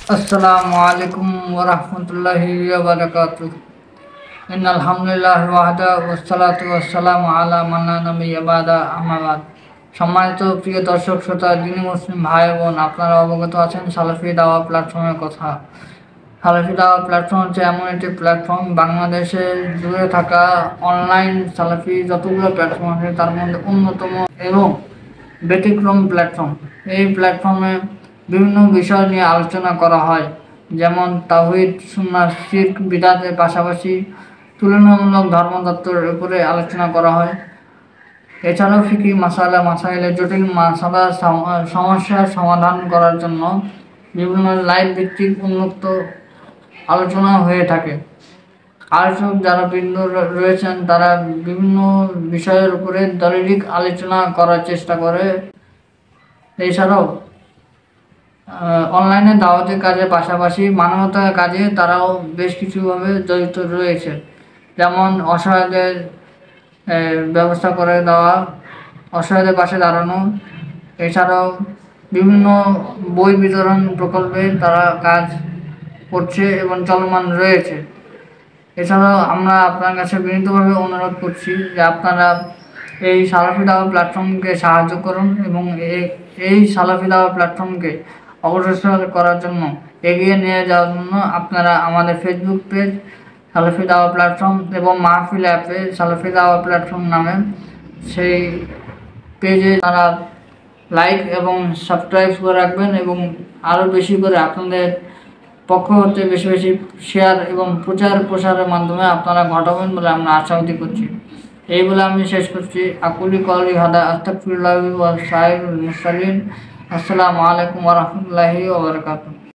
अस्सलामु अलैकुम वरहमतुल्लाहि वबरकातुह। इन्नल हामदुलिल्लाहि वहदा वस्सलातु वस्सलामु अला मान ला नबिय्या बादा আম্মা বাদ। সম্মানিত প্রিয় দর্শক শ্রোতা, দিনী মুসলিম ভাই বোন, আপনারা অবগত আছেন সালাফি দাওয়া প্ল্যাটফর্মের কথা। সালাফি দাওয়া প্ল্যাটফর্ম হচ্ছে এমন একটি প্ল্যাটফর্ম, বাংলাদেশে জুড়ে থাকা অনলাইন সালাফি যতগুলো প্ল্যাটফর্ম আছে তার মধ্যে অন্যতম এবং ব্যতিক্রম প্ল্যাটফর্ম। এই প্ল্যাটফর্মে বিভিন্ন বিষয় নিয়ে আলোচনা করা হয়, যেমন তাওহীদ, সুন্নাহ, শিরক, বিদআতের পাশাপাশি তুলনামূলক ধর্মতত্ত্বের উপরে আলোচনা করা হয়। এছাড়াও ফিকহি মাসাইলের জটিল সমস্যার সমাধান করার জন্য বিভিন্ন লাইভ ভিত্তিক উন্মুক্ত আলোচনা হয়ে থাকে। আলোচক যারা বৃন্দ রয়েছেন তারা বিভিন্ন বিষয়ের উপরে দলিলিক আলোচনা করার চেষ্টা করে। এছাড়াও অনলাইনে দাওয়াতের কাজের পাশাপাশি মানবতার কাজে তারাও বেশ কিছুভাবে জড়িত রয়েছে, যেমন অসহায়দের ব্যবস্থা করে দেওয়া, অসহায়দের পাশে দাঁড়ানো। এছাড়াও বিভিন্ন বই বিতরণ প্রকল্পে তারা কাজ করছে এবং চলমান রয়েছে। এছাড়াও আমরা আপনার কাছে বিনীতভাবে অনুরোধ করছি যে আপনারা এই সালাফি দাওয়া প্ল্যাটফর্মকে সাহায্য করুন এবং এই সালাফি দাওয়া প্ল্যাটফর্মকে অগ্রসর করার জন্য, এগিয়ে নিয়ে যাওয়ার জন্য আপনারা আমাদের ফেসবুক পেজ সালাফি দাওয়া প্ল্যাটফর্ম এবং মাহফিল অ্যাপে সালাফি দাওয়া প্ল্যাটফর্ম নামে সেই পেজে তারা লাইক এবং সাবস্ক্রাইব করে রাখবেন এবং আরও বেশি করে আপনাদের পক্ষ হতে বেশি বেশি শেয়ার এবং প্রসারের মাধ্যমে আপনারা ঘটাবেন বলে আমরা আশাবাদী করছি। এই বলে আমি শেষ করছি। আকুলি কওলি হাদা আস্তাগফিরুল্লাহ ওয়া সাইরুল মুরসালিন। আসসালামু আলাইকুম ওয়া রাহমাতুল্লাহি ওয়া বারাকাতুহু।